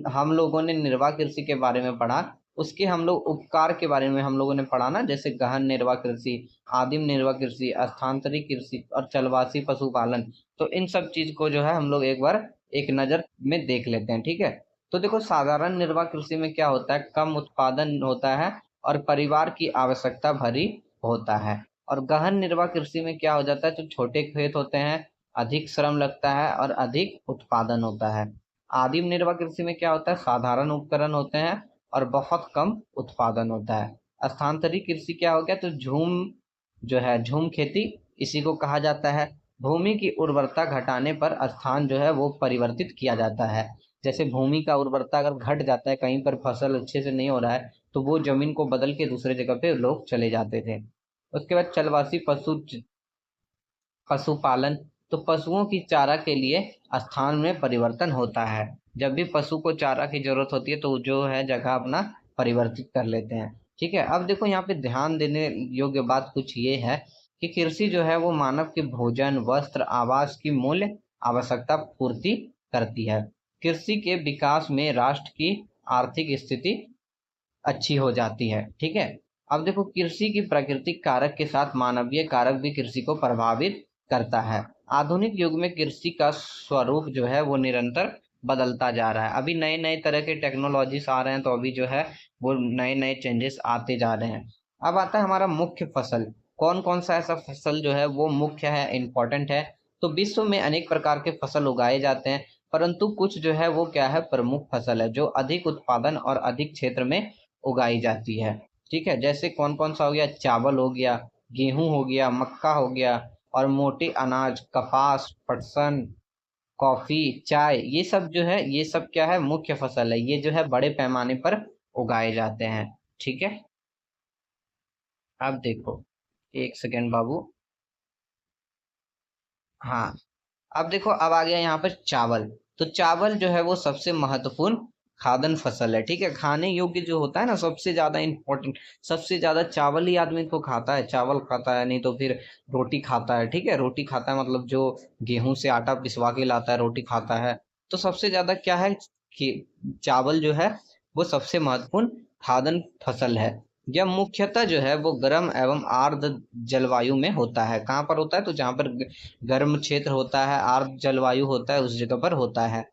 हम लोगों ने निर्वाह कृषि के बारे में पढ़ा, उसके हम लोग उपकार के बारे में हम लोगों ने पढ़ा ना, जैसे गहन निर्वाह कृषि, आदिम निर्वाह कृषि, स्थानांतरित कृषि और चलवासी पशुपालन। तो इन सब चीज को जो है हम लोग एक बार एक नजर में देख लेते हैं। ठीक है, तो देखो साधारण निर्वाह कृषि में क्या होता है, कम उत्पादन होता है और परिवार की आवश्यकता भरी होता है। और गहन निर्वाह कृषि में क्या हो जाता है, तो छोटे खेत होते हैं, अधिक श्रम लगता है और अधिक उत्पादन होता है। आदिम निर्वाह कृषि में क्या होता है, साधारण उपकरण होते हैं और बहुत कम उत्पादन होता है। स्थानांतरित कृषि क्या हो गया, तो झूम खेती इसी को कहा जाता है। भूमि की उर्वरता घटाने पर स्थान जो है वो परिवर्तित किया जाता है। जैसे भूमि का उर्वरता अगर घट जाता है, कहीं पर फसल अच्छे से नहीं हो रहा है, तो वो जमीन को बदल के दूसरे जगह पे लोग चले जाते थे। उसके बाद चलवासी पशुपालन, तो पशुओं की चारा के लिए स्थान में परिवर्तन होता है। जब भी पशु को चारा की जरूरत होती है तो जो है जगह अपना परिवर्तित कर लेते हैं। ठीक है, अब देखो यहाँ पे ध्यान देने योग्य बात कुछ ये है कि कृषि जो है वो मानव के भोजन, वस्त्र, आवास की मूल्य आवश्यकता पूर्ति करती है। कृषि के विकास में राष्ट्र की आर्थिक स्थिति अच्छी हो जाती है। ठीक है, अब देखो कृषि की प्राकृतिक कारक के साथ मानवीय कारक भी कृषि को प्रभावित करता है। आधुनिक युग में कृषि का स्वरूप जो है वो निरंतर बदलता जा रहा है। अभी नए नए तरह के टेक्नोलॉजीज आ रहे हैं, तो अभी जो है वो नए नए चेंजेस आते जा रहे हैं। अब आता है हमारा मुख्य फसल। कौन कौन सा ऐसा फसल जो है वो मुख्य है, इंपॉर्टेंट है? तो विश्व में अनेक प्रकार के फसल उगाए जाते हैं, परंतु कुछ जो है वो क्या है, प्रमुख फसल है जो अधिक उत्पादन और अधिक क्षेत्र में उगाई जाती है। ठीक है, जैसे कौन कौन सा हो गया, चावल हो गया, गेहूं हो गया, मक्का हो गया, और मोटे अनाज, कपास, पटसन, कॉफी, चाय, ये सब जो है ये सब क्या है, मुख्य फसल है। ये जो है बड़े पैमाने पर उगाए जाते हैं। ठीक है, अब देखो, एक सेकेंड बाबू। हाँ, अब देखो, अब आ गया यहाँ पर चावल। तो चावल जो है वो सबसे महत्वपूर्ण खाद्य फसल है। ठीक है, खाने योग्य जो होता है ना, सबसे ज्यादा इम्पोर्टेंट, सबसे ज्यादा चावल ही आदमी को खाता है, चावल खाता है, नहीं तो फिर रोटी खाता है। ठीक है, रोटी खाता है मतलब जो गेहूं से आटा पिसवा के लाता है, रोटी खाता है। तो सबसे ज्यादा क्या है कि चावल जो है वो सबसे महत्वपूर्ण खाद्य फसल है। यह मुख्यतः जो है वो गर्म एवं आर्द्र जलवायु में होता है। कहाँ पर होता है? तो जहाँ पर गर्म क्षेत्र होता है, आर्द्र जलवायु होता है, उस जगह पर होता है।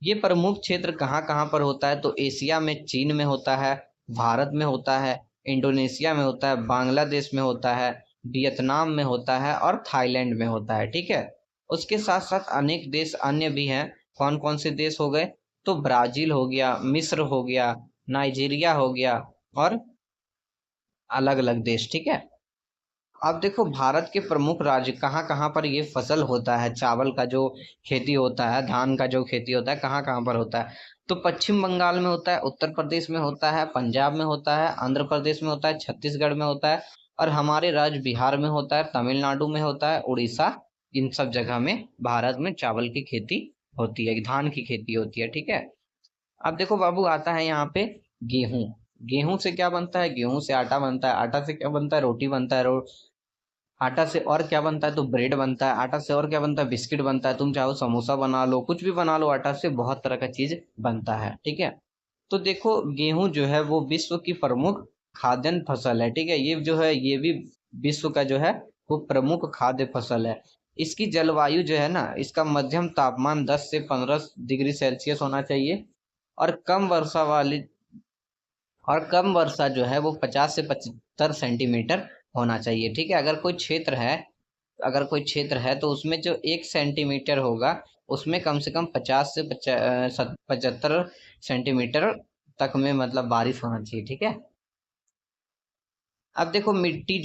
ये प्रमुख क्षेत्र कहाँ कहाँ पर होता है? तो एशिया में चीन में होता है, भारत में होता है, इंडोनेशिया में होता है, बांग्लादेश में होता है, वियतनाम में होता है और थाईलैंड में होता है। ठीक है, उसके साथ साथ अनेक देश अन्य भी हैं। कौन कौन से देश हो गए? तो ब्राजील हो गया, मिस्र हो गया, नाइजीरिया हो गया, और अलग अलग देश। ठीक है, अब देखो भारत के प्रमुख राज्य कहाँ कहाँ पर ये फसल होता है, चावल का जो खेती होता है, धान का जो खेती होता है, कहाँ कहाँ पर होता है? तो पश्चिम बंगाल में होता है, उत्तर प्रदेश में होता है, पंजाब में होता है, आंध्र प्रदेश में होता है, छत्तीसगढ़ में होता है, और हमारे राज्य बिहार में होता है, तमिलनाडु में होता है, उड़ीसा, इन सब जगह में भारत में चावल की खेती होती है, धान की खेती होती है। ठीक है, अब देखो बाबू, आता है यहाँ पे गेहूं। गेहूं से क्या बनता है? गेहूं से आटा बनता है, आटा से क्या बनता है? रोटी बनता है, आटा से और क्या बनता है? तो ब्रेड बनता है, आटा से और क्या बनता है? बिस्किट बनता है, तुम चाहो समोसा बना लो, कुछ भी बना लो, आटा से बहुत तरह का चीज बनता है। ठीक है, तो देखो गेहूं जो है वो विश्व की प्रमुख खाद्य फसल है। ठीक है, ये जो है ये भी विश्व का जो है वो प्रमुख खाद्य फसल है। इसकी जलवायु जो है ना, इसका मध्यम तापमान 10 से 15 डिग्री सेल्सियस होना चाहिए, और कम वर्षा जो है वो 50 से 75 सेंटीमीटर होना चाहिए। ठीक है, अगर कोई क्षेत्र है तो उसमें जो 1 सेंटीमीटर होगा, उसमें कम से कम 50 से 75 सेंटीमीटर तक में मतलब बारिश होना चाहिए। ठीक है, अब देखो मिट्टी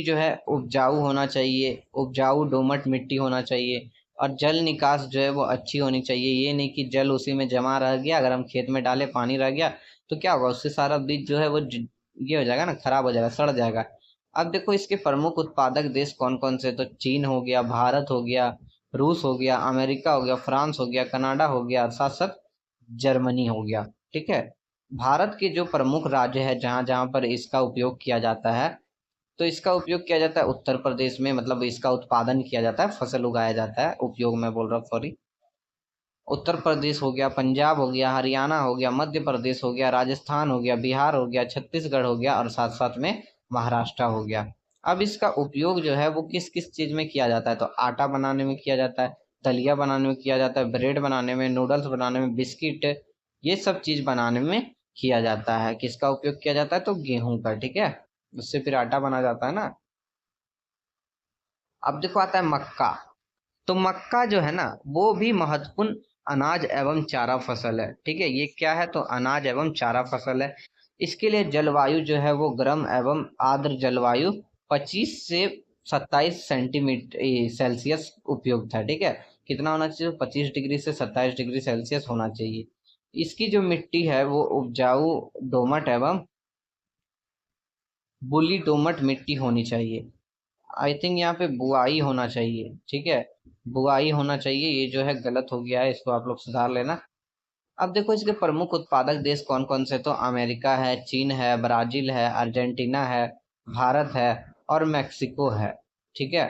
जो है उपजाऊ होना चाहिए, उपजाऊ दोमट मिट्टी होना चाहिए, और जल निकास जो है वो अच्छी होनी चाहिए। ये नहीं कि जल उसी में जमा रह गया, अगर हम खेत में डाले, पानी रह गया, तो क्या होगा, उससे सारा बीज जो है वो ये हो जाएगा ना, खराब हो जाएगा, सड़ जाएगा। अब देखो इसके प्रमुख उत्पादक देश कौन कौन से? तो चीन हो गया, भारत हो गया, रूस हो गया, अमेरिका हो गया, फ्रांस हो गया, कनाडा हो गया, और साथ साथ जर्मनी हो गया। ठीक है, भारत के जो प्रमुख राज्य है जहाँ जहाँ पर इसका उपयोग किया जाता है, तो इसका उपयोग किया जाता है उत्तर प्रदेश में, मतलब इसका उत्पादन किया जाता है, फसल उगाया जाता है, उपयोग मैं बोल रहा हूँ, सॉरी। उत्तर प्रदेश हो गया, पंजाब हो गया, हरियाणा हो गया, मध्य प्रदेश हो गया, राजस्थान हो गया, बिहार हो गया, छत्तीसगढ़ हो गया, और साथ साथ में महाराष्ट्र हो गया। अब इसका उपयोग जो है वो किस किस चीज में किया जाता है? तो आटा बनाने में किया जाता है, दलिया बनाने में किया जाता है, ब्रेड बनाने में, नूडल्स बनाने में, बिस्किट, ये सब चीज बनाने में किया जाता है। किसका उपयोग किया जाता है? तो गेहूं का। ठीक है, उससे फिर आटा बना जाता है ना। अब देखो आता है मक्का। तो मक्का जो है ना वो भी महत्वपूर्ण अनाज एवं चारा फसल है। ठीक है, ये क्या है? तो अनाज एवं चारा फसल है। इसके लिए जलवायु जो है वो गर्म एवं आर्द्र जलवायु 25 से 27 सेंटीमीटर सेल्सियस उपयुक्त है। ठीक है, कितना होना चाहिए? 25 डिग्री से 27 डिग्री सेल्सियस होना चाहिए। इसकी जो मिट्टी है वो उपजाऊ, दोमट एवं बूली दोमट मिट्टी होनी चाहिए। आई थिंक यहाँ पे बुआई होना चाहिए, ठीक है, बुआई होना चाहिए। ये जो है गलत हो गया है, इसको आप लोग सुधार लेना। अब देखो इसके प्रमुख उत्पादक देश कौन कौन से, तो अमेरिका है, चीन है, ब्राजील है, अर्जेंटीना है, भारत है और मैक्सिको है, ठीक है।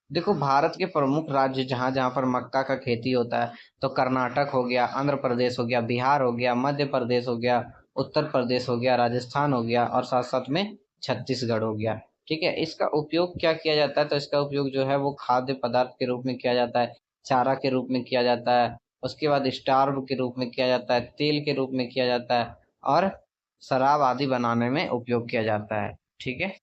देखो भारत के प्रमुख राज्य जहाँ जहाँ पर मक्का का खेती होता है, तो कर्नाटक हो गया, आंध्र प्रदेश हो गया, बिहार हो गया, मध्य प्रदेश हो गया, उत्तर प्रदेश हो गया, राजस्थान हो गया और साथ साथ में छत्तीसगढ़ हो गया, ठीक है। इसका उपयोग क्या किया जाता है, तो इसका उपयोग जो है वो खाद्य पदार्थ के रूप में किया जाता है, चारा के रूप में किया जाता है, उसके बाद स्टार्व के रूप में किया जाता है, तेल के रूप में किया जाता है और शराब आदि बनाने में उपयोग किया जाता है, ठीक है।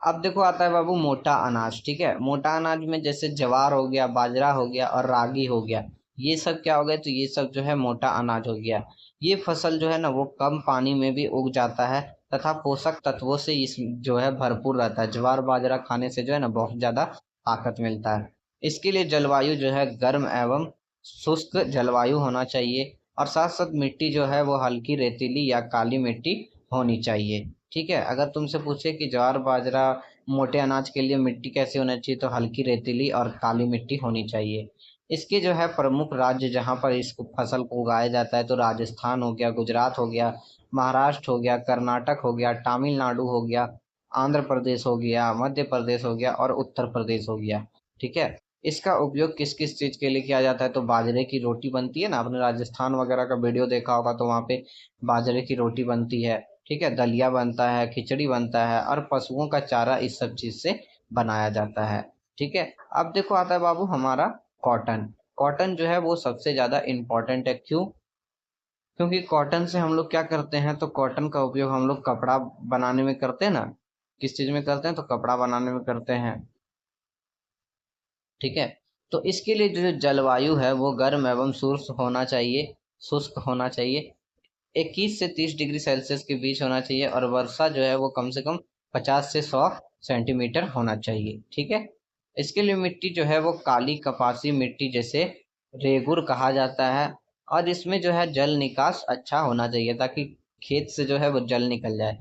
अब देखो आता है बाबू मोटा अनाज, ठीक है। मोटा अनाज में जैसे ज्वार हो गया, बाजरा हो गया और रागी हो गया, ये सब क्या हो गए, तो ये सब जो है मोटा अनाज हो गया। ये फसल जो है ना वो कम पानी में भी उग जाता है तथा पोषक तत्वों से इस जो है भरपूर रहता है। ज्वार बाजरा खाने से जो है ना बहुत ज्यादा ताकत मिलता है। इसके लिए जलवायु जो है गर्म एवं शुष्क जलवायु होना चाहिए और साथ साथ मिट्टी जो है वो हल्की रेतीली या काली मिट्टी होनी चाहिए, ठीक है। अगर तुमसे पूछे कि ज्वार बाजरा मोटे अनाज के लिए मिट्टी कैसी होनी चाहिए, तो हल्की रेतीली और काली मिट्टी होनी चाहिए। इसके जो है प्रमुख राज्य जहाँ पर इस फसल को उगाया जाता है, तो राजस्थान हो गया, गुजरात हो गया, महाराष्ट्र हो गया, कर्नाटक हो गया, तमिलनाडु हो गया, आंध्र प्रदेश हो गया, मध्य प्रदेश हो गया और उत्तर प्रदेश हो गया, ठीक है। इसका उपयोग किस किस चीज के लिए किया जाता है, तो बाजरे की रोटी बनती है ना, आपने राजस्थान वगैरह का वीडियो देखा होगा, तो वहाँ पे बाजरे की रोटी बनती है, ठीक है, दलिया बनता है, खिचड़ी बनता है और पशुओं का चारा इस सब चीज से बनाया जाता है, ठीक है। अब देखो आता है बाबू हमारा कॉटन। कॉटन जो है वो सबसे ज्यादा इम्पोर्टेंट है, क्यों? क्योंकि कॉटन से हम लोग क्या करते हैं, तो कॉटन का उपयोग हम लोग कपड़ा बनाने में करते हैं ना। किस चीज में करते हैं, तो कपड़ा बनाने में करते हैं, ठीक है। तो इसके लिए जो जलवायु है वो गर्म एवं शुष्क होना चाहिए, शुष्क होना चाहिए। 21 से 30 डिग्री सेल्सियस के बीच होना चाहिए और वर्षा जो है वो कम से कम 50 से 100 सेंटीमीटर होना चाहिए, ठीक है। इसके लिए मिट्टी जो है वो काली कपासी मिट्टी जैसे रेगुर कहा जाता है और इसमें जो है जल निकास अच्छा होना चाहिए ताकि खेत से जो है वो जल निकल जाए।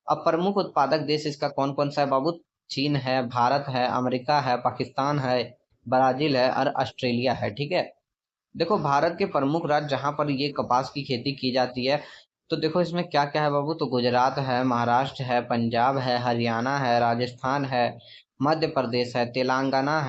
अब प्रमुख उत्पादक देश इसका कौन कौन सा है बाबू? चीन है, भारत है, अमेरिका है, पाकिस्तान है, ब्राजील है और ऑस्ट्रेलिया है, ठीक है। देखो भारत के प्रमुख राज्य जहाँ पर ये कपास की खेती की जाती है, तो देखो इसमें क्या क्या है बाबू, तो गुजरात है, महाराष्ट्र है, पंजाब है, हरियाणा है, राजस्थान है, मध्य प्रदेश है, तेलंगाना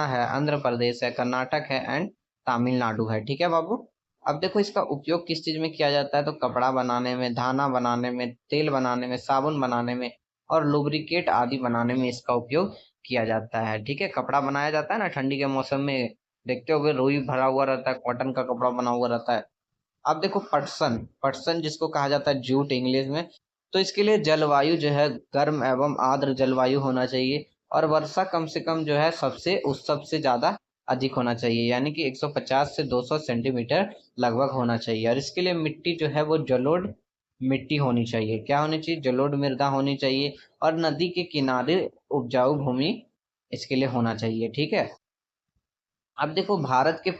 है, आंध्र प्रदेश है, कर्नाटक है एंड तमिलनाडु है, ठीक है बाबू। अब देखो इसका उपयोग किस चीज में किया जाता है, तो कपड़ा बनाने में, धाना बनाने में, तेल बनाने में, साबुन बनाने में और लुब्रिकेट आदि बनाने में इसका उपयोग किया जाता है, ठीक है। कपड़ा बनाया जाता है ना ठंडी के मौसम में, देखते हुए रुई भरा हुआ रहता है, कॉटन का कपड़ा बना हुआ रहता है। अब देखो पटसन, पटसन जिसको कहा जाता है जूट इंग्लिश में, तो इसके लिए जलवायु जो है गर्म एवं आर्द्र जलवायु होना चाहिए और वर्षा कम से कम जो है सबसे उस सबसे ज्यादा अधिक होना चाहिए, यानी कि 150 से 200 सेंटीमीटर लगभग होना चाहिए। और इसके लिए मिट्टी जो है वो जलोढ़ मिट्टी होनी चाहिए, क्या होनी चाहिए? जलोढ़ मृदा होनी चाहिए और नदी के किनारे उपजाऊ भूमि इसके लिए होना चाहिए, ठीक है। अब देखो भारत के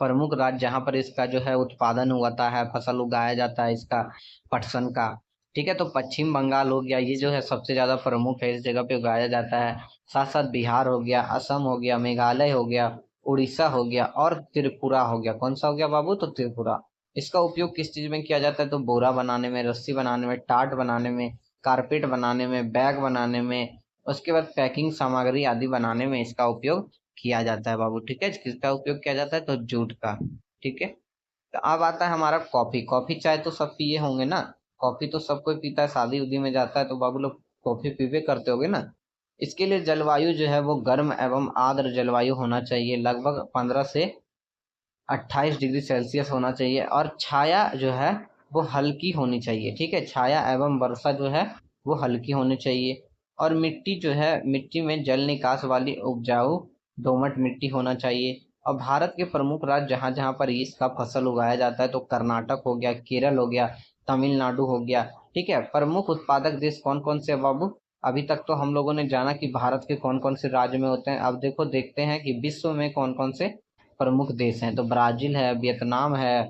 प्रमुख राज्य जहाँ पर इसका जो है उत्पादन होता है, फसल उगाया जाता है इसका, पटसन का, ठीक है। तो पश्चिम बंगाल हो गया, ये जो है सबसे ज्यादा प्रमुख है, इस जगह पे उगाया जाता है। साथ साथ बिहार हो गया, असम हो गया, मेघालय हो गया, उड़ीसा हो गया और त्रिपुरा हो गया। कौन सा हो गया बाबू? तो त्रिपुरा। इसका उपयोग किस चीज में किया जाता है, तो बोरा बनाने में, रस्सी बनाने में, टाट बनाने में, कारपेट बनाने में, बैग बनाने में, उसके बाद पैकिंग सामग्री आदि बनाने में इसका उपयोग किया जाता है बाबू, ठीक है। किसका उपयोग किया जाता है? तो जूट का, ठीक है। तो अब आता है हमारा कॉफी। कॉफी चाय तो सब पिए होंगे ना, कॉफी तो सब कोई पीता है, शादी उदी में जाता है तो बाबू लोग कॉफी पीवे करते होगे ना। इसके लिए जलवायु जो है वो गर्म एवं आर्द्र जलवायु होना चाहिए, लगभग 15 से 28 डिग्री सेल्सियस होना चाहिए और छाया जो है वो हल्की होनी चाहिए, ठीक है। छाया एवं वर्षा जो है वो हल्की होनी चाहिए और मिट्टी जो है, मिट्टी में जल निकास वाली उपजाऊ दोमट मिट्टी होना चाहिए। और भारत के प्रमुख राज्य जहाँ जहाँ पर इसका फसल उगाया जाता है, तो कर्नाटक हो गया, केरल हो गया, तमिलनाडु हो गया। ठीक है, प्रमुख उत्पादक देश कौन कौन से हैं बाबू? अभी तक तो हम लोगों ने जाना कि भारत के कौन कौन से राज्य में होते हैं। अब देखो देखते हैं कि विश्व में कौन कौन से प्रमुख देश हैं। तो ब्राजील है, वियतनाम है,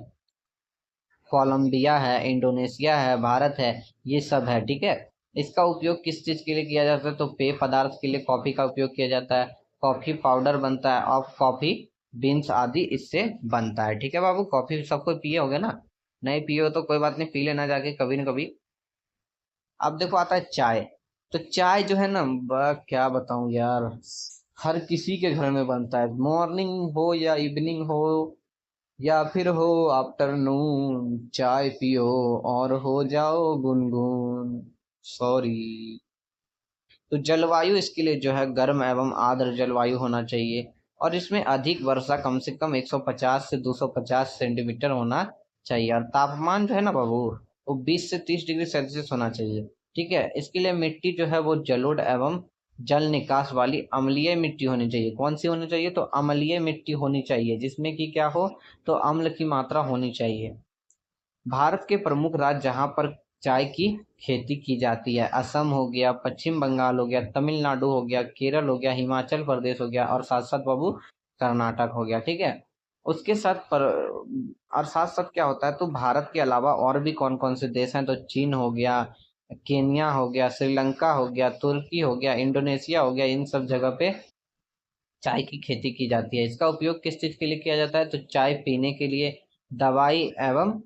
कोलंबिया है, इंडोनेशिया है, भारत है, ये सब है। ठीक है, इसका उपयोग किस चीज के लिए किया जाता है? तो पेय पदार्थ के लिए कॉफी का उपयोग किया जाता है। कॉफी पाउडर बनता है और कॉफी बीन्स आदि इससे बनता है। ठीक है बाबू, कॉफी सबको पिए होगे ना? नहीं पिए हो तो कोई बात नहीं, पी लेना जाके कभी न कभी। अब देखो आता है चाय। तो चाय जो है ना, क्या बताऊं यार, हर किसी के घर में बनता है। मॉर्निंग हो या इवनिंग हो या फिर हो आफ्टरनून, चाय पियो और हो जाओ गुनगुन। सॉरी। तो जलवायु इसके लिए जो है गर्म एवं आर्द्र जलवायु होना चाहिए, और इसमें अधिक वर्षा कम से कम 150 से 250 सेंटीमीटर होना चाहिए, और तापमान जो है ना बाबू, वो 20 से 30 डिग्री सेल्सियस होना चाहिए। ठीक है, इसके लिए मिट्टी जो है वो जलोढ़ एवं जल निकास वाली अम्लीय मिट्टी होनी चाहिए। कौन सी होनी चाहिए? तो अम्लीय मिट्टी होनी चाहिए, जिसमें कि क्या हो, तो अम्ल की मात्रा होनी चाहिए। भारत के प्रमुख राज्य जहाँ पर चाय की खेती की जाती है, असम हो गया, पश्चिम बंगाल हो गया, तमिलनाडु हो गया, केरल हो गया, हिमाचल प्रदेश हो गया, और साथ साथ बाबू कर्नाटक हो गया। ठीक है, उसके साथ पर और साथ साथ क्या होता है, तो भारत के अलावा और भी कौन कौन से देश हैं? तो चीन हो गया, केन्या हो गया, श्रीलंका हो गया, तुर्की हो गया, इंडोनेशिया हो गया, इन सब जगह पे चाय की खेती की जाती है। इसका उपयोग किस चीज के लिए किया जाता है? तो चाय पीने के लिए, दवाई एवं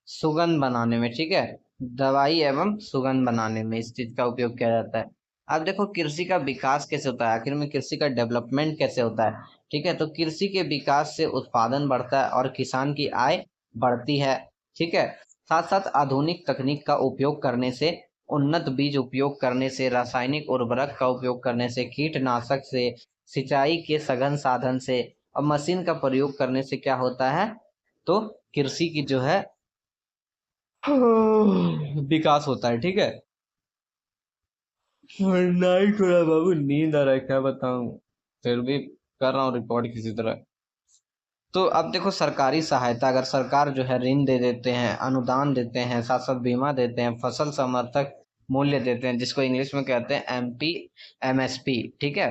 सुगंध बनाने में। ठीक है, दवाई एवं सुगंध बनाने में इस चीज का उपयोग किया जाता है। अब देखो कृषि का विकास कैसे होता है, आखिर में कृषि का डेवलपमेंट कैसे होता है। ठीक है, तो कृषि के विकास से उत्पादन बढ़ता है और किसान की आय बढ़ती है। ठीक है, साथ साथ आधुनिक तकनीक का उपयोग करने से, उन्नत बीज उपयोग करने से, रासायनिक उर्वरक का उपयोग करने से, कीटनाशक से, सिंचाई के सघन साधन से और मशीन का प्रयोग करने से क्या होता है, तो कृषि की जो है विकास होता है। ठीक है, नाइट हो रहा है बाबू, नींद आ रहा है, क्या बताऊं, फिर भी कर रहा हूँ रिकॉर्ड किसी तरह। तो अब देखो सरकारी सहायता, अगर सरकार जो है ऋण दे देते हैं, अनुदान देते हैं, साथ साथ बीमा देते हैं, फसल समर्थक मूल्य देते हैं, जिसको इंग्लिश में कहते हैं एमपी, एमएसपी। ठीक है,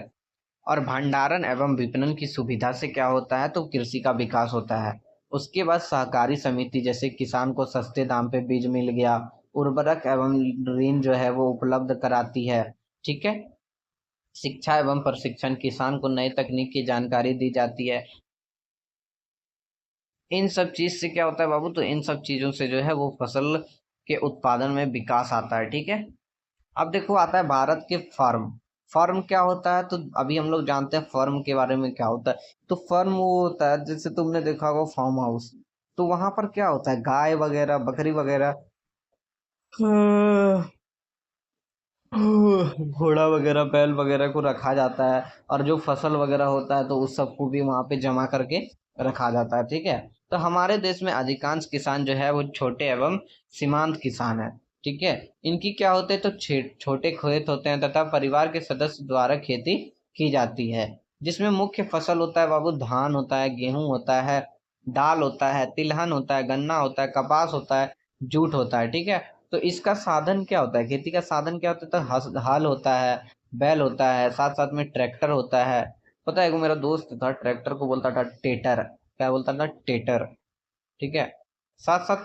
और भंडारण एवं विपणन की सुविधा से क्या होता है, तो कृषि का विकास होता है। उसके बाद सहकारी समिति, जैसे किसान को सस्ते दाम पे बीज मिल गया, उर्वरक एवं ऋण जो है वो उपलब्ध कराती है। ठीक है, शिक्षा एवं प्रशिक्षण, किसान को नई तकनीक की जानकारी दी जाती है। इन सब चीज से क्या होता है बाबू, तो इन सब चीजों से जो है वो फसल के उत्पादन में विकास आता है। ठीक है, अब देखो आता है भारत के फर्म। फर्म क्या होता है, तो अभी हम लोग जानते हैं फर्म के बारे में क्या होता है। तो फर्म वो होता है, जैसे तुमने देखा होगा फार्म हाउस, तो वहां पर क्या होता है, गाय वगैरह, बकरी वगैरह, घोड़ा वगैरह, बैल वगैरह को रखा जाता है, और जो फसल वगैरह होता है तो उस सबको भी वहां पे जमा करके रखा जाता है। ठीक है, तो हमारे देश में अधिकांश किसान जो है वो छोटे एवं सीमांत किसान है। ठीक है, इनकी क्या होते हैं, तो छोटे खेत होते हैं तथा परिवार के सदस्य द्वारा खेती की जाती है, जिसमें मुख्य फसल होता है बाबू, धान होता है, गेहूं होता है, दाल होता है, तिलहन होता है, गन्ना होता है, कपास होता है, जूट होता है। ठीक है, तो इसका साधन क्या होता है, खेती का साधन क्या होता है, तो हल होता है, बैल होता है, साथ साथ में ट्रैक्टर होता है। पता है, एगो मेरा दोस्त था, ट्रैक्टर को बोलता था टेटर। क्या बोलता था? टेटर। ठीक है, साथ साथ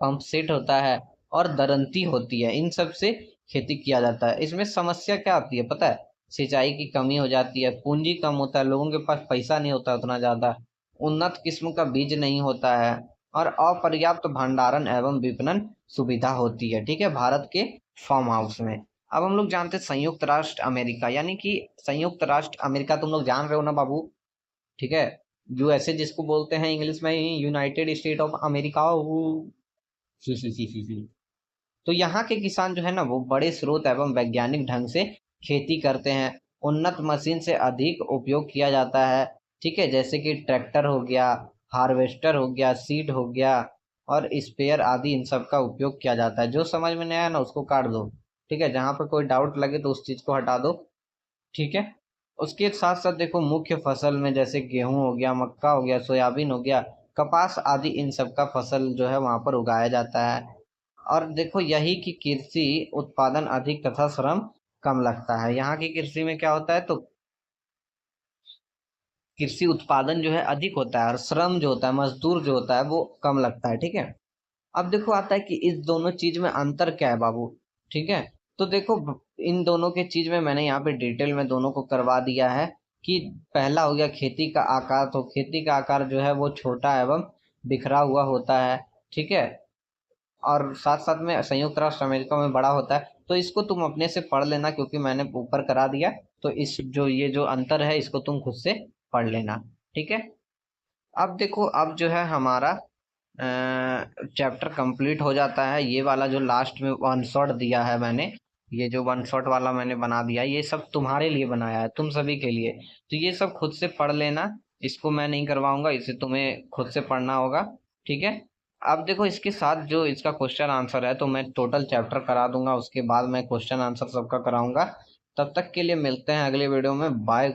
पंप सेट होता है और दरंती होती है, इन सब से खेती किया जाता है। इसमें समस्या क्या आती है पता है? सिंचाई की कमी हो जाती है, पूंजी कम होता है, लोगों के पास पैसा नहीं होता उतना ज्यादा, उन्नत किस्म का बीज नहीं होता है, और अपर्याप्त भंडारण एवं विपणन सुविधा होती है। ठीक है, भारत के फार्म हाउस में। अब हम लोग जानते हैं संयुक्त राष्ट्र अमेरिका, यानी कि संयुक्त राष्ट्र अमेरिका, तुम लोग जान रहे हो ना बाबू। ठीक है, यूएसए जिसको बोलते हैं इंग्लिश में, यूनाइटेड स्टेट ऑफ अमेरिका। तो यहाँ के किसान जो है ना वो बड़े स्रोत एवं वैज्ञानिक ढंग से खेती करते हैं। उन्नत मशीन से अधिक उपयोग किया जाता है। ठीक है, जैसे कि ट्रैक्टर हो गया, हार्वेस्टर हो गया, सीड हो गया, और स्पेयर आदि, इन सब का उपयोग किया जाता है। जो समझ में नहीं आया ना उसको काट दो। ठीक है, जहाँ पर कोई डाउट लगे तो उस चीज को हटा दो। ठीक है, उसके साथ साथ देखो मुख्य फसल में जैसे गेहूं हो गया, मक्का हो गया, सोयाबीन हो गया, कपास आदि इन सब का फसल जो है वहां पर उगाया जाता है। और देखो यही कि कृषि उत्पादन अधिक तथा श्रम कम लगता है। यहाँ की कृषि में क्या होता है, तो कृषि उत्पादन जो है अधिक होता है और श्रम जो होता है, मजदूर जो होता है वो कम लगता है। ठीक है। अब देखो आता है कि इस दोनों चीज में अंतर क्या है बाबू। ठीक है। तो देखो इन दोनों के चीज में मैंने यहाँ पे डिटेल में दोनों को करवा दिया है कि पहला हो गया खेती का आकार। तो खेती का आकार जो है वो छोटा एवं बिखरा हुआ होता है। ठीक है। और साथ साथ में संयुक्त राष्ट्र अमेरिका में बड़ा होता है। तो इसको तुम अपने से पढ़ लेना क्योंकि मैंने ऊपर करा दिया। तो इस जो ये जो अंतर है इसको तुम खुद से पढ़ लेना। ठीक है। अब देखो अब जो है हमारा चैप्टर कंप्लीट हो जाता है। ये वाला जो लास्ट में वन शॉट दिया है मैंने, ये जो वन शॉट वाला मैंने बना दिया, ये सब तुम्हारे लिए बनाया है, तुम सभी के लिए। तो ये सब खुद से पढ़ लेना। इसको मैं नहीं करवाऊंगा, इसे तुम्हें खुद से पढ़ना होगा। ठीक है। अब देखो इसके साथ जो इसका क्वेश्चन आंसर है तो मैं टोटल चैप्टर करा दूंगा, उसके बाद मैं क्वेश्चन आंसर सबका कराऊंगा। तब तक के लिए मिलते हैं अगले वीडियो में। बाय।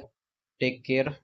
Take care.